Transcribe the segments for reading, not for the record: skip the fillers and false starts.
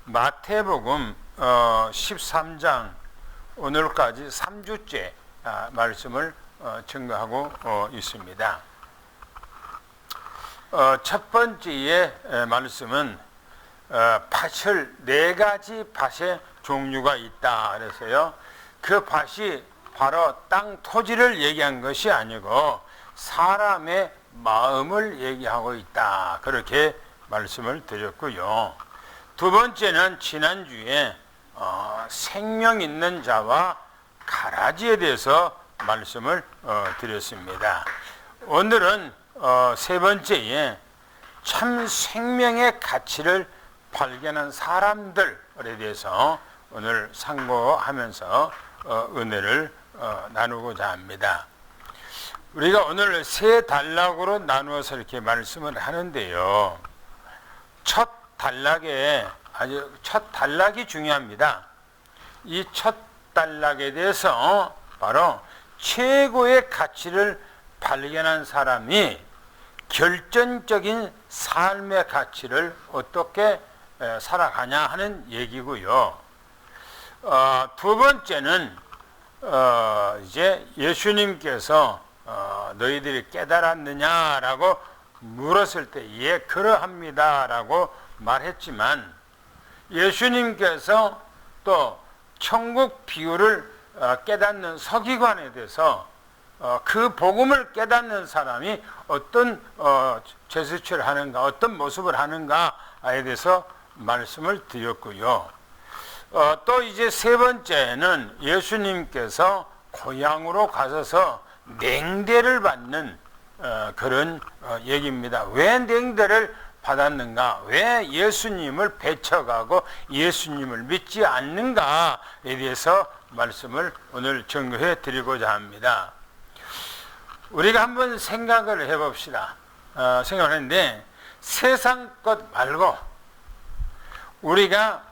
마태복음 13장 오늘까지 3주째 말씀을 증거하고 있습니다. 첫 번째의 말씀은 밭을 4가지 밭의 종류가 있다 그래서요. 그 밭이 바로 땅 토지를 얘기한 것이 아니고 사람의 마음을 얘기하고 있다. 그렇게 말씀을 드렸고요. 두 번째는 지난주에 생명 있는 자와 가라지에 대해서 말씀을 드렸습니다. 오늘은 세 번째에 참 생명의 가치를 발견한 사람들에 대해서 오늘 상고하면서 은혜를 나누고자 합니다. 우리가 오늘 세 단락으로 나누어서 이렇게 말씀을 하는데요. 첫 단락이 중요합니다. 이 첫 단락에 대해서 바로 최고의 가치를 발견한 사람이 결정적인 삶의 가치를 어떻게 살아가냐 하는 얘기고요. 두 번째는 이제 예수님께서 너희들이 깨달았느냐라고 물었을 때 예, 그러합니다라고 말했지만 예수님께서 또 천국 비유를 깨닫는 서기관에 대해서 그 복음을 깨닫는 사람이 어떤 제스처를 하는가, 어떤 모습을 하는가에 대해서 말씀을 드렸고요. 또 이제 세 번째는 예수님께서 고향으로 가셔서 냉대를 받는 그런 얘기입니다. 왜 냉대를 받았는가? 왜 예수님을 배척하고 예수님을 믿지 않는가에 대해서 말씀을 오늘 증거해 드리고자 합니다. 우리가 한번 생각을 해봅시다. 생각을 했는데 세상 것 말고 우리가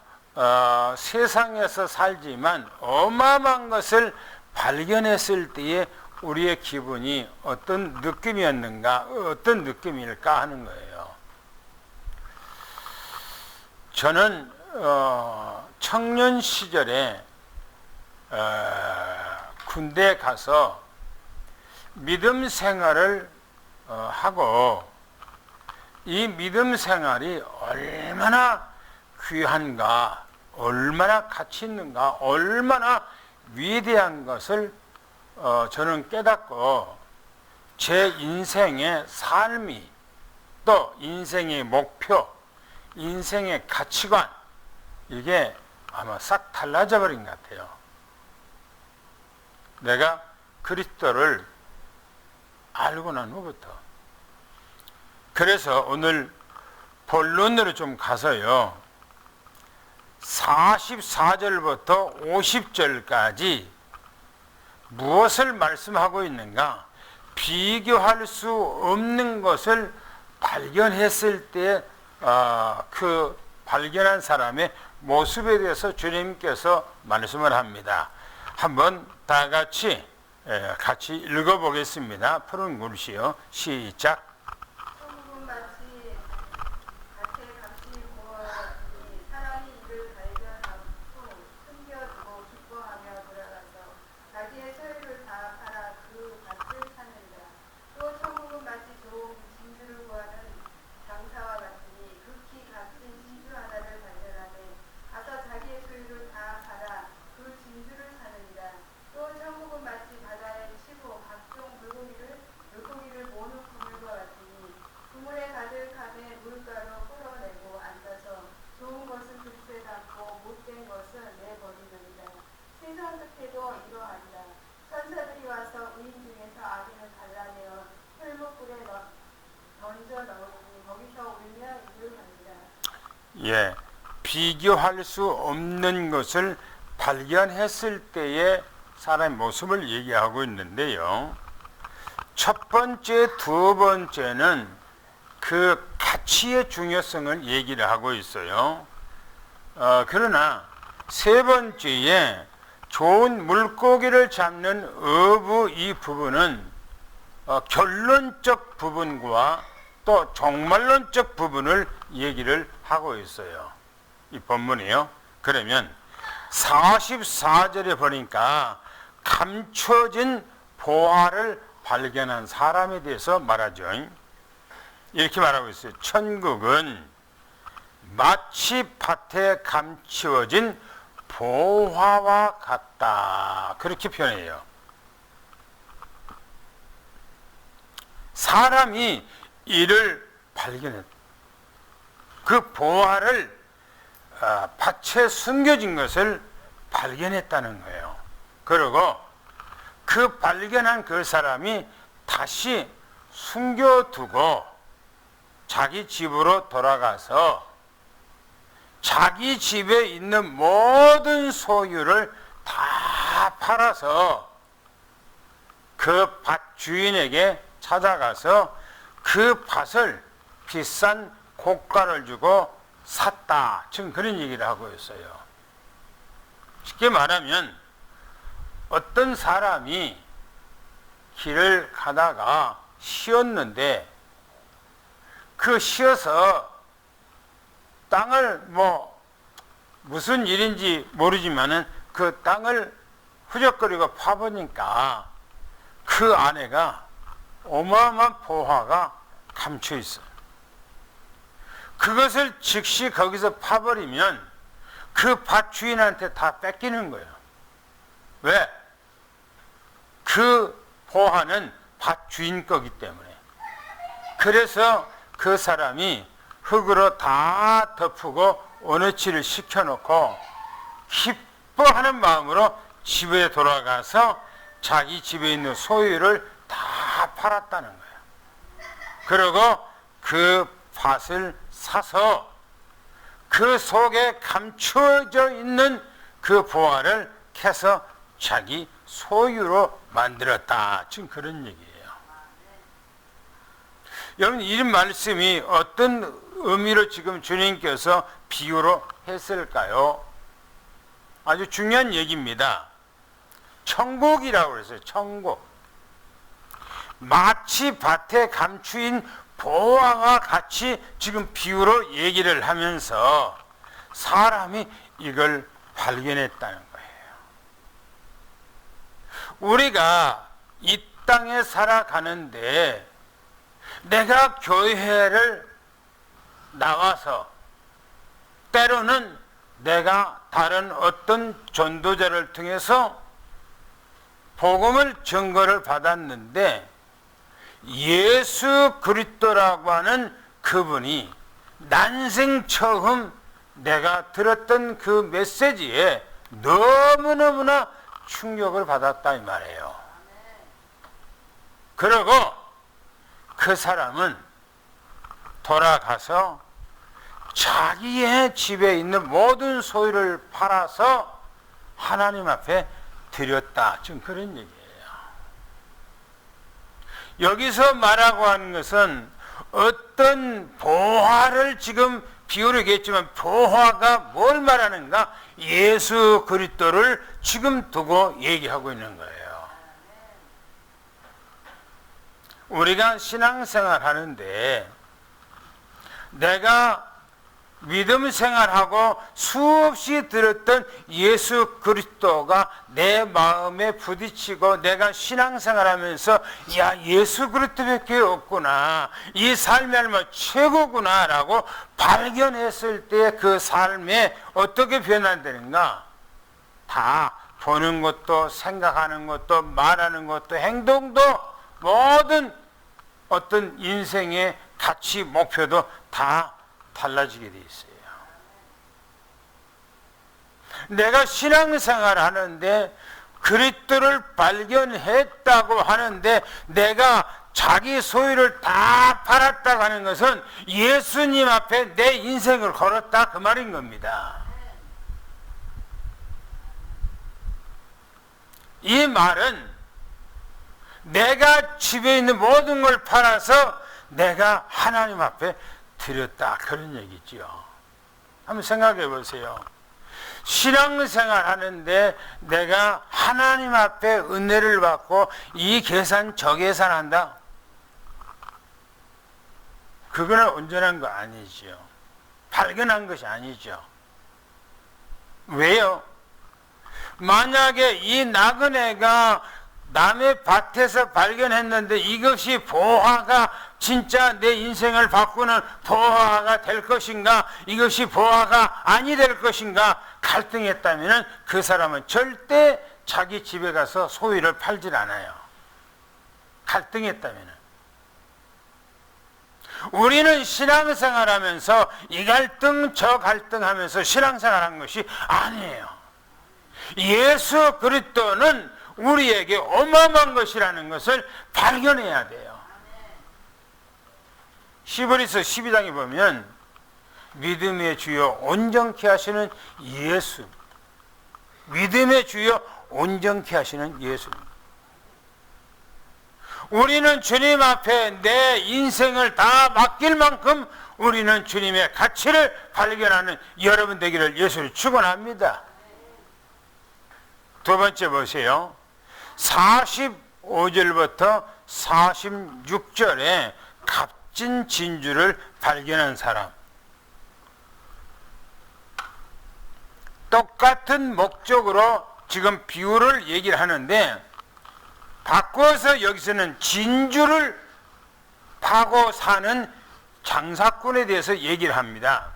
세상에서 살지만 어마어마한 것을 발견했을 때에 우리의 기분이 어떤 느낌이었는가, 어떤 느낌일까 하는 거예요. 저는 청년 시절에 군대에 가서 믿음 생활을 하고 이 믿음 생활이 얼마나 귀한가, 얼마나 가치 있는가, 얼마나 위대한 것을 저는 깨닫고 제 인생의 삶이 또 인생의 목표, 인생의 가치관 이게 아마 싹 달라져 버린 것 같아요. 내가 그리스도를 알고 난 후부터. 그래서 오늘 본론으로 좀 가서요. 44절부터 50절까지 무엇을 말씀하고 있는가? 비교할 수 없는 것을 발견했을 때 그 발견한 사람의 모습에 대해서 주님께서 말씀을 합니다. 한번 다 같이 읽어보겠습니다. 푸른 글씨요. 시작. 예, 비교할 수 없는 것을 발견했을 때의 사람의 모습을 얘기하고 있는데요. 첫 번째, 두 번째는 그 가치의 중요성을 얘기를 하고 있어요. 그러나 세 번째에 좋은 물고기를 잡는 어부 이 부분은 결론적 부분과 또 종말론적 부분을 얘기를 하고 있어요. 이 본문이요. 그러면 44절에 보니까 감춰진 보화를 발견한 사람에 대해서 말하죠. 이렇게 말하고 있어요. 천국은 마치 밭에 감추어진 보화와 같다. 그렇게 표현해요. 사람이 이를 발견했다. 그 보화를 밭에 숨겨진 것을 발견했다는 거예요. 그리고 그 발견한 그 사람이 다시 숨겨두고 자기 집으로 돌아가서 자기 집에 있는 모든 소유를 다 팔아서 그 밭 주인에게 찾아가서 그 밭을 비싼 고가를 주고 샀다. 지금 그런 얘기를 하고 있어요. 쉽게 말하면 어떤 사람이 길을 가다가 쉬었는데 그 쉬어서 땅을 무슨 일인지 모르지만은 그 땅을 후적거리고 파보니까 그 안에가 어마어마한 보화가 감춰 있어요. 그것을 즉시 거기서 파버리면 그 밭 주인한테 다 뺏기는 거예요. 왜? 그 보화는 밭 주인 거기 때문에. 그래서 그 사람이 흙으로 다 덮고 원어치를 시켜놓고 기뻐하는 마음으로 집에 돌아가서 자기 집에 있는 소유를 다 팔았다는 거예요. 그리고 그 밭을 사서 그 속에 감추어져 있는 그 보화를 캐서 자기 소유로 만들었다. 지금 그런 얘기예요. 여러분, 이 말씀이 어떤 의미로 지금 주님께서 비유로 했을까요? 아주 중요한 얘기입니다. 천국이라고 그랬어요. 천국. 마치 밭에 감추인 보화와 같이 지금 비유로 얘기를 하면서 사람이 이걸 발견했다는 거예요. 우리가 이 땅에 살아가는데 내가 교회를 나와서 때로는 내가 다른 어떤 전도자를 통해서 복음을 증거를 받았는데 예수 그리스도라고 하는 그분이 난생 처음 내가 들었던 그 메시지에 너무너무나 충격을 받았다 이 말이에요. 그리고 그 사람은 돌아가서 자기의 집에 있는 모든 소유를 팔아서 하나님 앞에 드렸다. 지금 그런 얘기예요. 여기서 말하고 하는 것은 어떤 보화를 지금 비유로 얘기했지만 보화가 뭘 말하는가? 예수 그리스도를 지금 두고 얘기하고 있는 거예요. 우리가 신앙생활 하는데 내가 믿음 생활하고 수없이 들었던 예수 그리스도가 내 마음에 부딪히고 내가 신앙생활하면서 야 예수 그리스도밖에 없구나, 이 삶이 얼마나 최고구나 라고 발견했을 때 그 삶에 어떻게 변화되는가? 다 보는 것도 생각하는 것도 말하는 것도 행동도 모든 어떤 인생의 가치 목표도 다 달라지게 돼 있어요. 내가 신앙생활 하는데 그리스도를 발견했다고 하는데 내가 자기 소유를 다 팔았다고 하는 것은 예수님 앞에 내 인생을 걸었다 그 말인 겁니다. 이 말은 내가 집에 있는 모든 걸 팔아서 내가 하나님 앞에 드렸다 그런 얘기지요. 한번 생각해 보세요. 신앙생활 하는데 내가 하나님 앞에 은혜를 받고 이 계산 저 계산한다? 그거는 온전한 거 아니죠. 발견한 것이 아니죠. 왜요? 만약에 이 나그네가 남의 밭에서 발견했는데 이것이 보화가 진짜 내 인생을 바꾸는 보화가 될 것인가, 이것이 보화가 아니 될 것인가 갈등했다면 그 사람은 절대 자기 집에 가서 소유를 팔질 않아요. 갈등했다면. 우리는 신앙생활하면서 이 갈등 저 갈등하면서 신앙생활한 것이 아니에요. 예수 그리스도는 우리에게 어마어마한 것이라는 것을 발견해야 돼요. 히브리서 12장에 보면 믿음의 주요 온전케 하시는 예수, 믿음의 주요 온전케 하시는 예수. 우리는 주님 앞에 내 인생을 다 맡길 만큼 우리는 주님의 가치를 발견하는 여러분 되기를 예수를 축원합니다. 두 번째 보세요. 45절부터 46절에 값진 진주를 발견한 사람. 똑같은 목적으로 지금 비유를 얘기를 하는데 바꿔서 여기서는 진주를 파고 사는 장사꾼에 대해서 얘기를 합니다.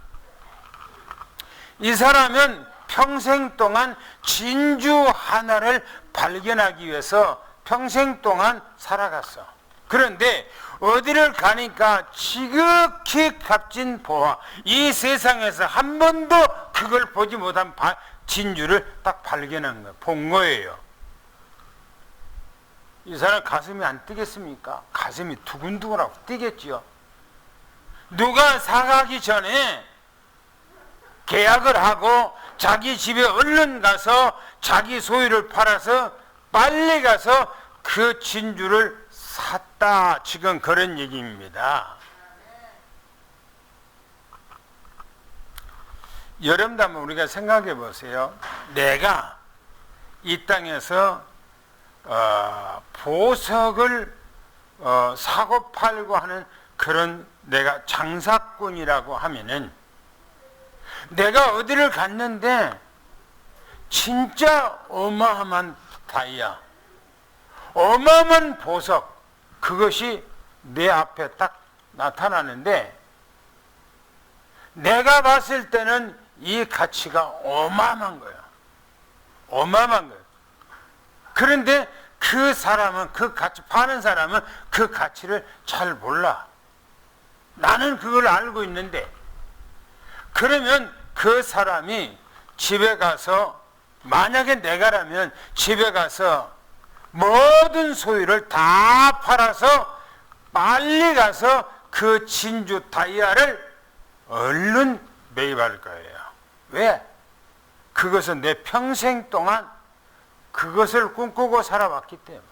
이 사람은 평생 동안 진주 하나를 발견하기 위해서 평생 동안 살아갔어. 그런데 어디를 가니까 지극히 값진 보화, 이 세상에서 한 번도 그걸 보지 못한 진주를 딱 발견한 거예요. 본 거예요. 이 사람 가슴이 안 뛰겠습니까? 가슴이 두근두근하고 뛰겠지요. 누가 사가기 전에 계약을 하고 자기 집에 얼른 가서 자기 소유를 팔아서 빨리 가서 그 진주를 샀다. 지금 그런 얘기입니다. 여러분도 한번 우리가 생각해 보세요. 내가 이 땅에서 보석을 사고 팔고 하는 그런 내가 장사꾼이라고 하면은 내가 어디를 갔는데 진짜 어마어마한 다이아, 어마어마한 보석, 그것이 내 앞에 딱 나타나는데 내가 봤을 때는 이 가치가 어마어마한 거예요. 어마어마한 거예요. 그런데 그 사람은, 그 가치 파는 사람은 그 가치를 잘 몰라. 나는 그걸 알고 있는데, 그러면 그 사람이 집에 가서, 만약에 내가라면 집에 가서 모든 소유를 다 팔아서 빨리 가서 그 진주 다이아를 얼른 매입할 거예요. 왜? 그것은 내 평생 동안 그것을 꿈꾸고 살아왔기 때문에.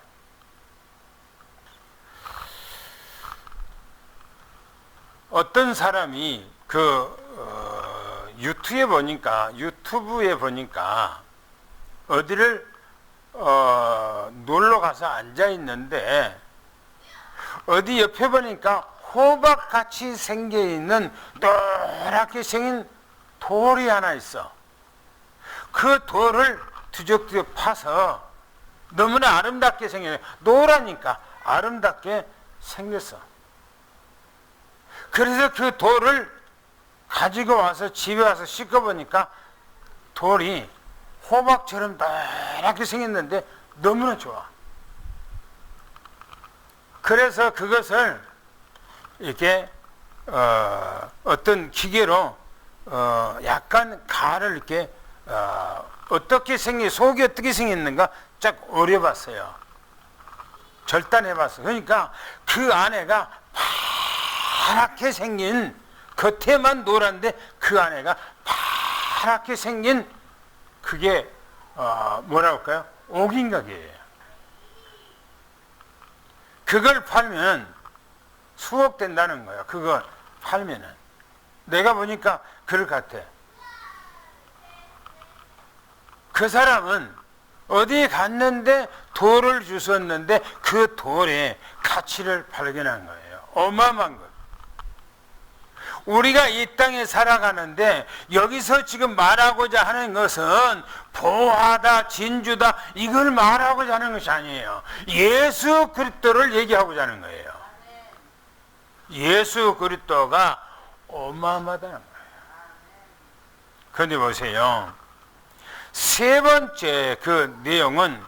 어떤 사람이 유튜브에 보니까 어디를 놀러 가서 앉아 있는데 어디 옆에 보니까 호박같이 생겨 있는 노랗게 생긴 돌이 하나 있어. 그 돌을 뒤적뒤적 파서 너무나 아름답게 생겼어. 노라니까 아름답게 생겼어. 그래서 그 돌을 가지고 와서 집에 와서 씻어보니까 돌이 호박처럼 노랗게 생겼는데 너무나 좋아. 그래서 그것을 이렇게 어떤 기계로 약간 가를 이렇게 어떻게 속이 어떻게 생겼는가 쫙 어려봤어요. 절단해봤어. 그러니까 그 안에가 파랗게 생긴, 겉에만 노란데 그 안에가 파랗게 생긴 그게 뭐라고 할까요? 옥인각이에요. 그걸 팔면 수억 된다는 거예요. 그걸 팔면은. 내가 보니까 그럴 것 같아. 그 사람은 어디 갔는데 돌을 주웠는데 그 돌의 가치를 발견한 거예요. 어마어마한 것. 우리가 이 땅에 살아가는데 여기서 지금 말하고자 하는 것은 보화다, 진주다, 이걸 말하고자 하는 것이 아니에요. 예수 그리스도를 얘기하고자 하는 거예요. 예수 그리스도가 어마어마하다는 거예요. 그런데 보세요. 세 번째 그 내용은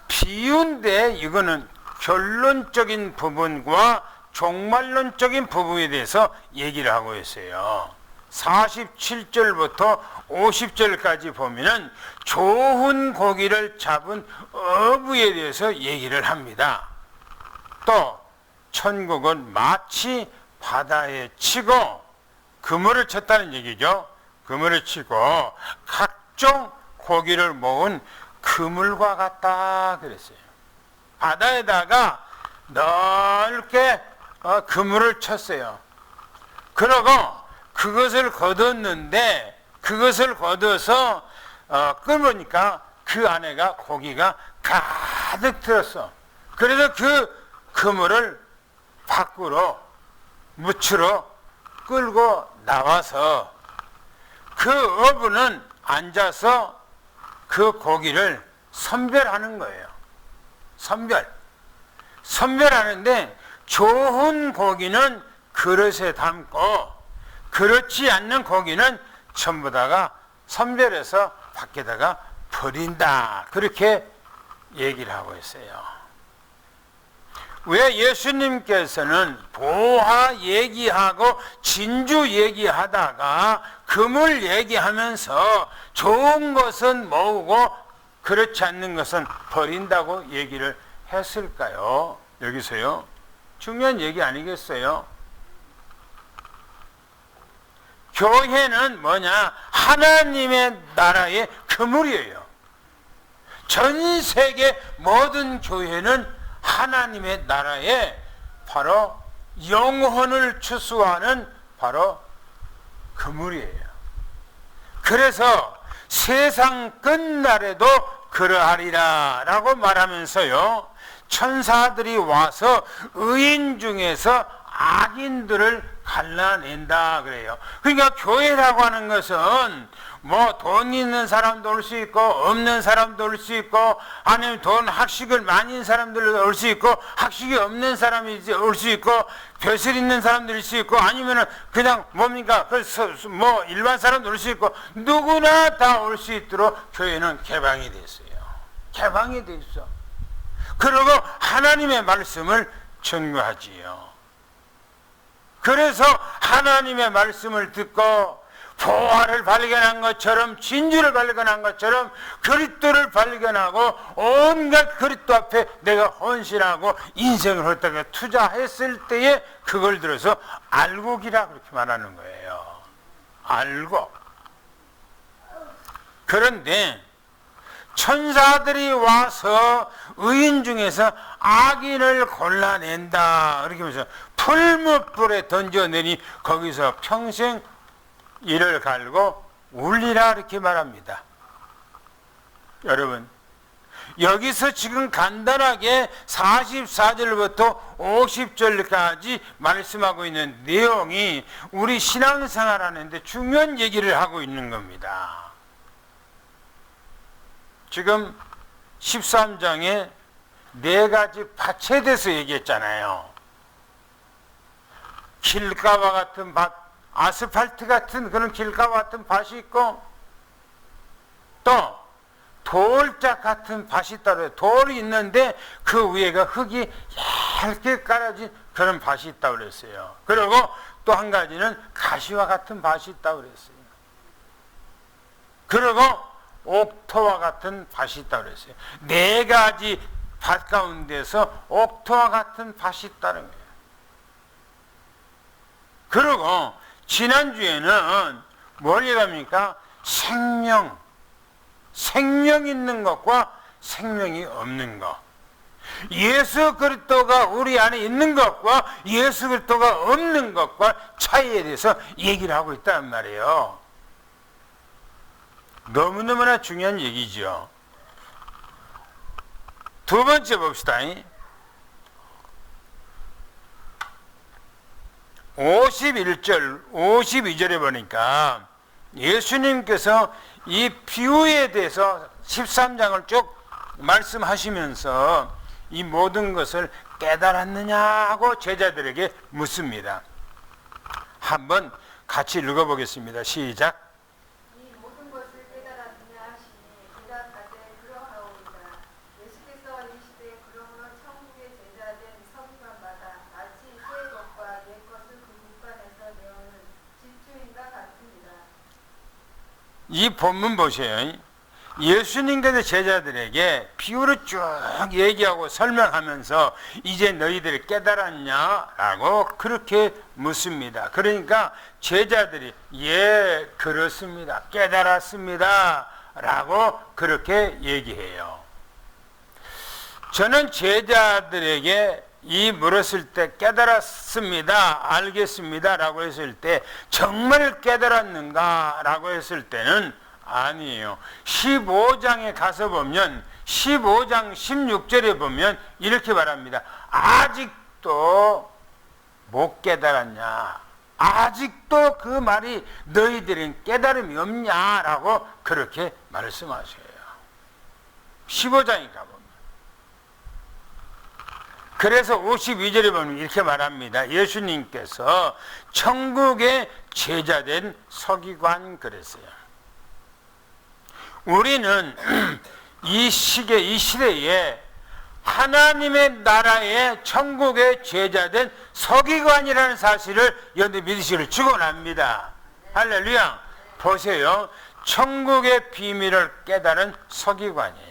비유인데 이거는 결론적인 부분과 종말론적인 부분에 대해서 얘기를 하고 있어요. 47절부터 50절까지 보면은 좋은 고기를 잡은 어부에 대해서 얘기를 합니다. 또 천국은 마치 바다에 치고 그물을 쳤다는 얘기죠. 그물을 치고 각종 고기를 모은 그물과 같다 그랬어요. 바다에다가 넓게 그물을 쳤어요. 그러고 그것을 거뒀는데 그것을 거둬서 끓으니까 그 안에가 고기가 가득 들었어. 그래서 그 그물을 밖으로 무치러 끌고 나와서 그 어부는 앉아서 그 고기를 선별하는 거예요. 선별하는데 좋은 고기는 그릇에 담고 그렇지 않는 고기는 전부 다가 선별해서 밖에다가 버린다. 그렇게 얘기를 하고 있어요. 왜 예수님께서는 보화 얘기하고 진주 얘기하다가 금을 얘기하면서 좋은 것은 모으고 그렇지 않는 것은 버린다고 얘기를 했을까요? 여기서요. 중요한 얘기 아니겠어요? 교회는 뭐냐? 하나님의 나라의 그물이에요. 전 세계 모든 교회는 하나님의 나라에 바로 영혼을 추수하는 바로 그물이에요. 그래서 세상 끝날에도 그러하리라 라고 말하면서요, 천사들이 와서 의인 중에서 악인들을 갈라낸다 그래요. 그러니까 교회라고 하는 것은 뭐 돈 있는 사람도 올 수 있고 없는 사람도 올 수 있고 아니면 돈 학식을 많이 있는 사람들도 올 수 있고 학식이 없는 사람이 올 수 있고 벼슬 있는 사람들이 올 수 있고 아니면은 그냥 뭡니까 뭐 일반 사람도 올 수 있고 누구나 다 올 수 있도록 교회는 개방이 됐어요. 개방이 돼 있어. 그리고 하나님의 말씀을 전유하지요. 그래서 하나님의 말씀을 듣고 보화를 발견한 것처럼 진주를 발견한 것처럼 그리스도를 발견하고 온갖 그리스도 앞에 내가 헌신하고 인생을 헐떡에 투자했을 때에 그걸 들어서 알고기라 그렇게 말하는 거예요. 알고. 그런데 천사들이 와서 의인 중에서 악인을 골라낸다 그렇게 하면서 풀무불에 던져내니 거기서 평생 이를 갈고 울리라 이렇게 말합니다. 여러분, 여기서 지금 간단하게 44절부터 50절까지 말씀하고 있는 내용이 우리 신앙생활 하는데 중요한 얘기를 하고 있는 겁니다. 지금 13장에 4가지 밭에 대해서 얘기했잖아요. 길가와 같은 밭, 아스팔트 같은 그런 길가와 같은 밭이 있고 또 돌짝 같은 밭이 있다고 해요. 돌이 있는데 그 위에가 흙이 얇게 깔아진 그런 밭이 있다고 그랬어요. 그리고 또 한 가지는 가시와 같은 밭이 있다고 그랬어요. 그리고 옥토와 같은 밭이 있다고 그랬어요. 4가지 밭 가운데서 옥토와 같은 밭이 있다는 거예요. 그리고 지난주에는 뭘 얘기합니까? 생명 있는 것과 생명이 없는 것. 예수 그리스도가 우리 안에 있는 것과 예수 그리스도가 없는 것과 차이에 대해서 얘기를 하고 있단 말이에요. 너무너무나 중요한 얘기죠. 두 번째 봅시다. 51절, 52절에 보니까 예수님께서 이 비유에 대해서 13장을 쭉 말씀하시면서 이 모든 것을 깨달았느냐고 제자들에게 묻습니다. 한번 같이 읽어보겠습니다. 시작. 이 모든 것을 깨달았느냐 하시니 대답하되 그러하오이다. 예수께서 이르시되 그러므로 천국의 제자된 서기관마다 마치 새 것과 옛 것을 그 국간에서 내어오는 집주인과 같습니다. 이 본문 보세요. 예수님께서 제자들에게 비유를 쭉 얘기하고 설명하면서 이제 너희들이 깨달았냐라고 그렇게 묻습니다. 그러니까 제자들이 예 그렇습니다, 깨달았습니다 라고 그렇게 얘기해요. 저는 제자들에게 이 물었을 때 깨달았습니다, 알겠습니다 라고 했을 때 정말 깨달았는가 라고 했을 때는 아니에요. 15장에 가서 보면 15장 16절에 보면 이렇게 말합니다. 아직도 못 깨달았냐, 아직도 그 말이 너희들은 깨달음이 없냐라고 그렇게 말씀하셔요. 15장에 가보면. 그래서 52절에 보면 이렇게 말합니다. 예수님께서 천국의 제자된 서기관 그랬어요. 우리는 이 시대에 하나님의 나라의 천국의 제자된 서기관이라는 사실을 여러분들 믿으시기를 축원합니다. 할렐루야. 보세요. 천국의 비밀을 깨달은 서기관이에요.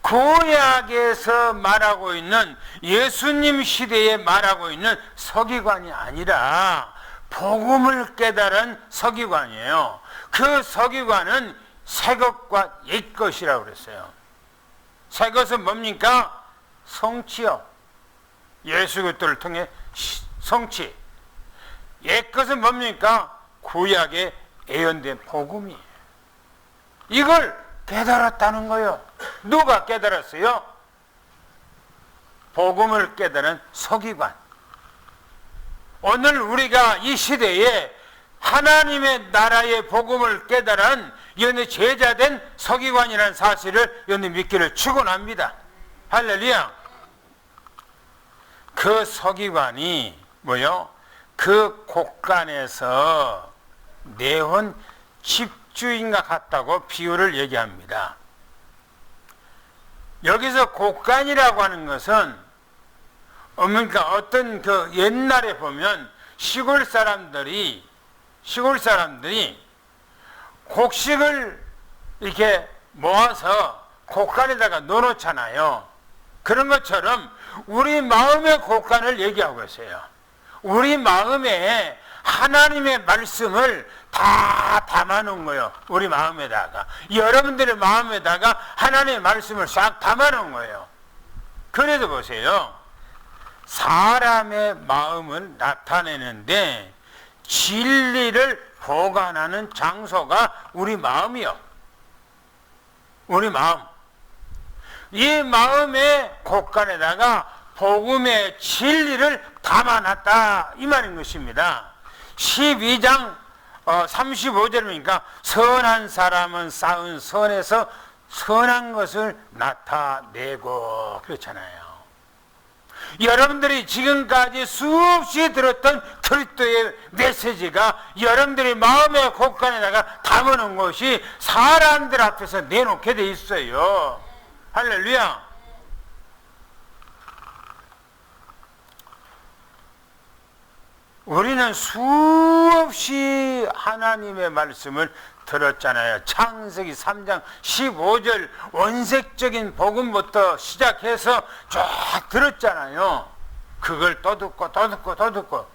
구약에서 말하고 있는 예수님 시대에 말하고 있는 서기관이 아니라 복음을 깨달은 서기관이에요. 그 서기관은 새 것과 옛 것이라고 그랬어요. 새 것은 뭡니까? 성취요. 예수 그리스도를 통해 성취. 옛 것은 뭡니까? 구약의 예언된 복음이에요. 이걸 깨달았다는 거예요. 누가 깨달았어요? 복음을 깨달은 서기관. 오늘 우리가 이 시대에 하나님의 나라의 복음을 깨달은 여러분의 제자된 서기관이라는 사실을 여러분 믿기를 축원합니다. 할렐루야. 그 서기관이 뭐요? 그 곳간에서 내온 집주인과 같다고 비유를 얘기합니다. 여기서 곳간이라고 하는 것은 그러니까 어떤 그 옛날에 보면 시골 사람들이 곡식을 이렇게 모아서 곳간에다가 넣어놓잖아요. 그런 것처럼 우리 마음의 곳간을 얘기하고 있어요. 우리 마음에 하나님의 말씀을 다 담아놓은 거예요. 우리 마음에다가. 여러분들의 마음에다가 하나님의 말씀을 싹 담아놓은 거예요. 그래도 보세요. 사람의 마음을 나타내는데 진리를 보관하는 장소가 우리 마음이요. 우리 마음. 이 마음의 곳간에다가 복음의 진리를 담아놨다 이 말인 것입니다. 12장 35절이니까 선한 사람은 쌓은 선에서 선한 것을 나타내고 그렇잖아요. 여러분들이 지금까지 수없이 들었던 그리스도의 메시지가 여러분들의 마음의 곳간에다가 담아놓은 것이 사람들 앞에서 내놓게 돼 있어요. 할렐루야. 우리는 수없이 하나님의 말씀을 들었잖아요. 창세기 3장 15절 원색적인 복음부터 시작해서 쫙 들었잖아요. 그걸 또 듣고 또 듣고 또 듣고.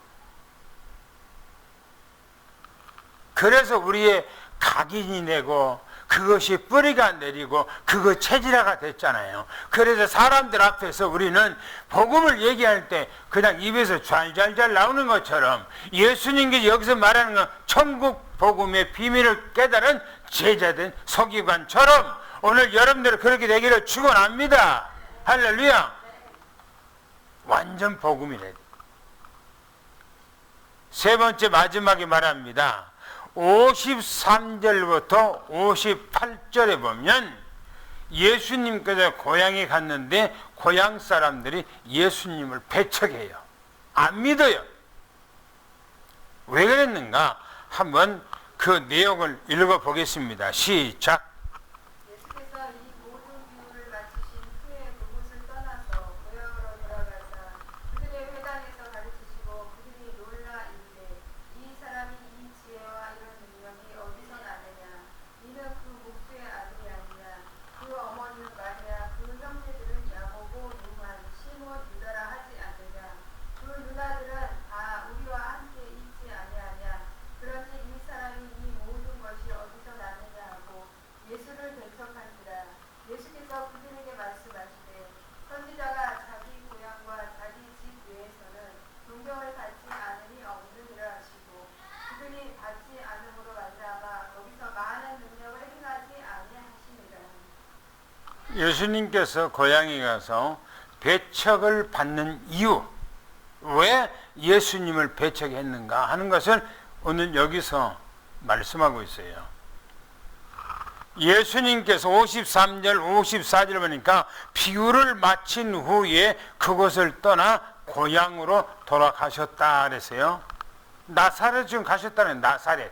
그래서 우리의 각인이 되고 그것이 뿌리가 내리고 그거 체질화가 됐잖아요. 그래서 사람들 앞에서 우리는 복음을 얘기할 때 그냥 입에서 잘잘잘 나오는 것처럼 예수님께서 여기서 말하는 건 천국 복음의 비밀을 깨달은 제자된 서기관처럼 오늘 여러분들은 그렇게 되기를 축원합니다. 할렐루야. 완전 복음이래. 세 번째 마지막에 말합니다. 53절부터 58절에 보면 예수님께서 고향에 갔는데 고향 사람들이 예수님을 배척해요. 안 믿어요. 왜 그랬는가? 한번 그 내용을 읽어보겠습니다. 시작. 예수께서 이 모든 비유를 마치신 후에 그곳을 떠나서 고향으로 돌아가사 그들의 회당에서 가르치시고 그들이 놀라 이르되 이 사람이 이 지혜와 이런 능력이 어디서 나느냐 이는 그 목수의 아들이 아니냐 그 어머니는 마리아 그 형제들은 야고보 요한 시몬 유다라 하지 않느냐 그 누나들은 다 우리와 함께 있지 아니하냐 그러니 이 사람이 이 모든 것이 어디서 나느냐 하고 예수를 배척한지라. 예수께서 그들에게 말씀하시되 선지자가 자기 고향과 자기 집 외에서는 존경을 받지 않으니 없느니라 하시고 그들이 받지 않음으로 말미암아 거기서 많은 능력을 행하지 아니하시니라. 예수님께서 고향에 가서 배척을 받는 이유, 왜 예수님을 배척했는가 하는 것을 오늘 여기서 말씀하고 있어요. 예수님께서 53절, 54절 보니까 비유를 마친 후에 그곳을 떠나 고향으로 돌아가셨다 그랬어요. 나사렛 지금 가셨다는 나사렛.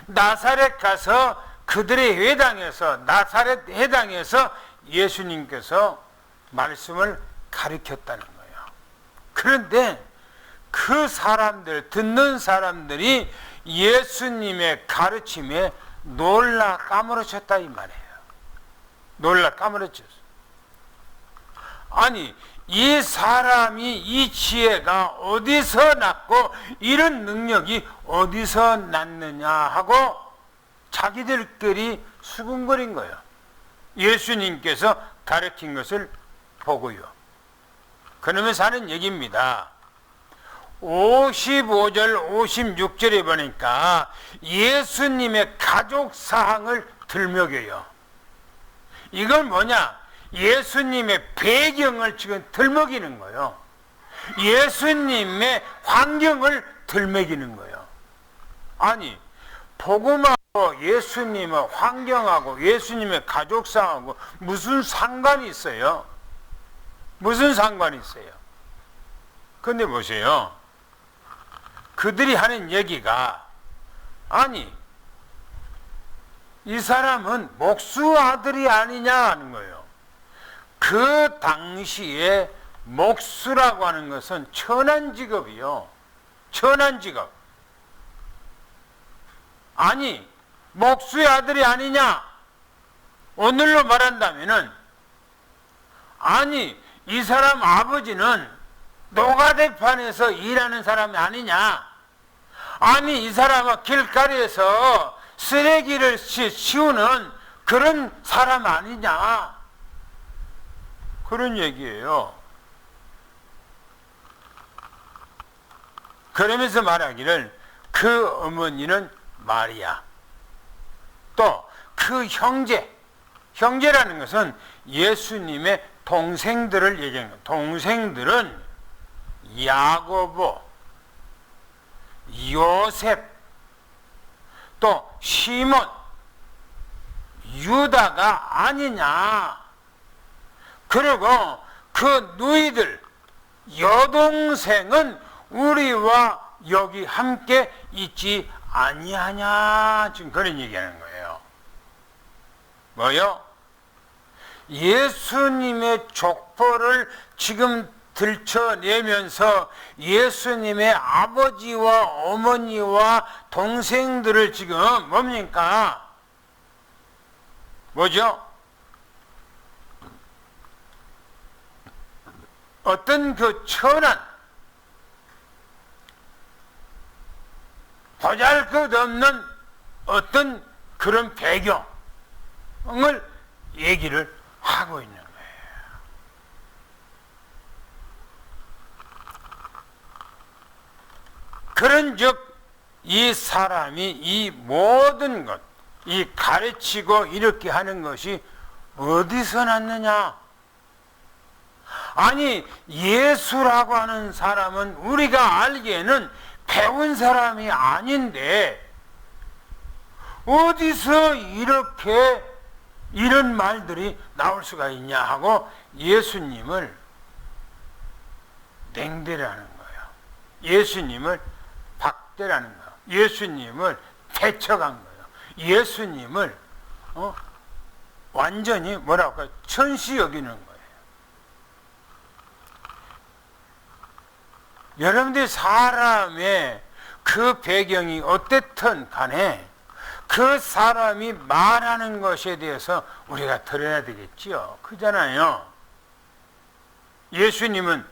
나사렛 가서 그들의 회당에서 나사렛 회당에서 예수님께서 말씀을 가르쳤다는 거예요. 그런데 그 사람들, 듣는 사람들이 예수님의 가르침에 놀라 까무러쳤다 이 말이에요. 놀라 까무러쳤어. 아니, 이 사람이 이 지혜가 어디서 났고 이런 능력이 어디서 났느냐 하고 자기들끼리 수군거린 거예요. 예수님께서 가르친 것을 보고요. 그러면서 하는 얘기입니다. 55절, 56절에 보니까 예수님의 가족 사항을 들먹여요. 이건 뭐냐? 예수님의 배경을 지금 들먹이는 거예요. 예수님의 환경을 들먹이는 거예요. 아니, 복음하고 예수님의 환경하고 예수님의 가족 사항하고 무슨 상관이 있어요? 무슨 상관이 있어요? 근데 보세요. 그들이 하는 얘기가, 아니, 이 사람은 목수 아들이 아니냐 하는 거예요. 그 당시에 목수라고 하는 것은 천한 직업이요. 천한 직업. 아니, 목수의 아들이 아니냐? 오늘로 말한다면은, 아니, 이 사람 아버지는 노가대판에서 일하는 사람이 아니냐? 아니, 이 사람은 길거리에서 쓰레기를 치우는 그런 사람 아니냐? 그런 얘기예요. 그러면서 말하기를 그 어머니는 마리아, 또 그 형제라는 것은 예수님의 동생들을 얘기하는 거예요. 동생들은 야고보, 요셉, 또 시몬, 유다가 아니냐. 그리고 그 누이들, 여동생은 우리와 여기 함께 있지 아니하냐. 지금 그런 얘기하는 거예요. 뭐요? 예수님의 족보를 지금 들춰내면서 예수님의 아버지와 어머니와 동생들을 지금 뭡니까? 뭐죠? 어떤 그 천한 보잘것없는 어떤 그런 배경을 얘기를 하고 있는 거예요. 그런즉 이 사람이 이 모든 것, 이 가르치고 이렇게 하는 것이 어디서 났느냐? 아니, 예수라고 하는 사람은 우리가 알기에는 배운 사람이 아닌데 어디서 이렇게 이런 말들이 나올 수가 있냐 하고 예수님을 냉대라는 거예요. 예수님을 박대라는 거예요. 예수님을 배척한 거예요. 예수님을 완전히 뭐라고 할까요? 천시 여기는 거예요. 여러분들 사람의 그 배경이 어땠든 간에 그 사람이 말하는 것에 대해서 우리가 들어야 되겠지요. 그잖아요. 예수님은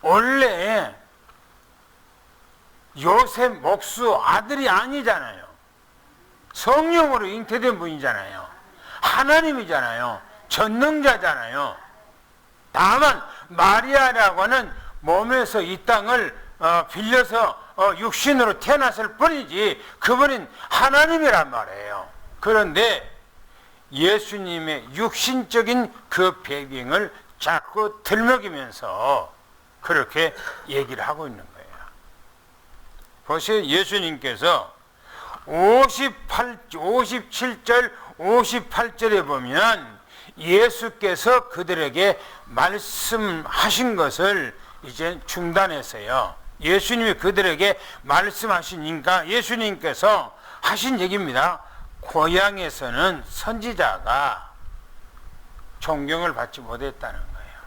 원래 요셉 목수 아들이 아니잖아요. 성령으로 잉태된 분이잖아요. 하나님이잖아요. 전능자잖아요. 다만 마리아라고 하는 몸에서 이 땅을 빌려서 육신으로 태어났을 뿐이지 그분은 하나님이란 말이에요. 그런데 예수님의 육신적인 그 배경을 자꾸 들먹이면서 그렇게 얘기를 하고 있는 거예요. 보세요. 예수님께서 57절 58절에 보면 예수께서 그들에게 말씀하신 것을 이제 중단했어요. 예수님이 그들에게 말씀하시니까 예수님께서 하신 얘기입니다. 고향에서는 선지자가 존경을 받지 못했다는 거예요.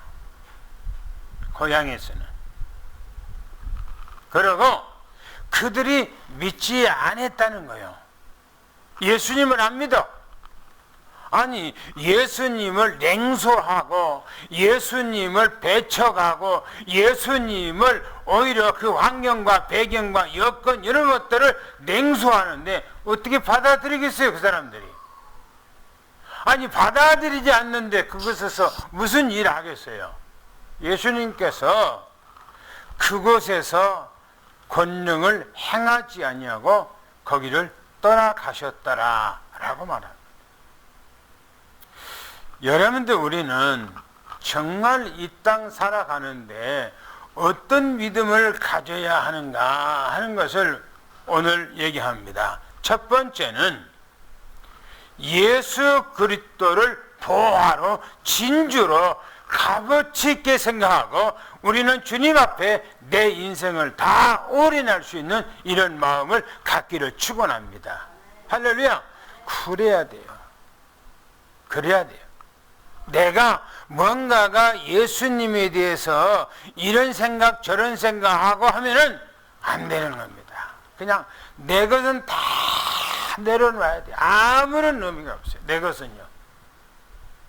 고향에서는. 그리고 그들이 믿지 않았다는 거예요. 예수님을 안 믿어. 아니, 예수님을 냉소하고 예수님을 배척하고 예수님을 오히려 그 환경과 배경과 여건 이런 것들을 냉소하는데 어떻게 받아들이겠어요, 그 사람들이? 아니, 받아들이지 않는데 그것에서 무슨 일을 하겠어요? 예수님께서 그곳에서 권능을 행하지 아니하고 거기를 떠나가셨더라라고 말합니다. 여러분들, 우리는 정말 이 땅 살아가는데 어떤 믿음을 가져야 하는가 하는 것을 오늘 얘기합니다. 첫 번째는 예수 그리스도를 보화로 진주로 값어치 있게 생각하고 우리는 주님 앞에 내 인생을 다 올인할 수 있는 이런 마음을 갖기를 축원합니다. 할렐루야. 그래야 돼요. 그래야 돼요. 내가 뭔가가 예수님에 대해서 이런 생각 저런 생각하고 하면은 안 되는 겁니다. 그냥 내 것은 다 내려놔야 돼. 아무런 의미가 없어요. 내 것은요.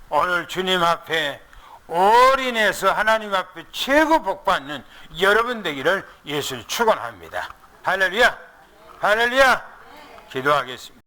오늘 주님 앞에 올인해서 하나님 앞에 최고 복받는 여러분 되기를 예수를 축원합니다. 할렐루야. 할렐루야. 기도하겠습니다.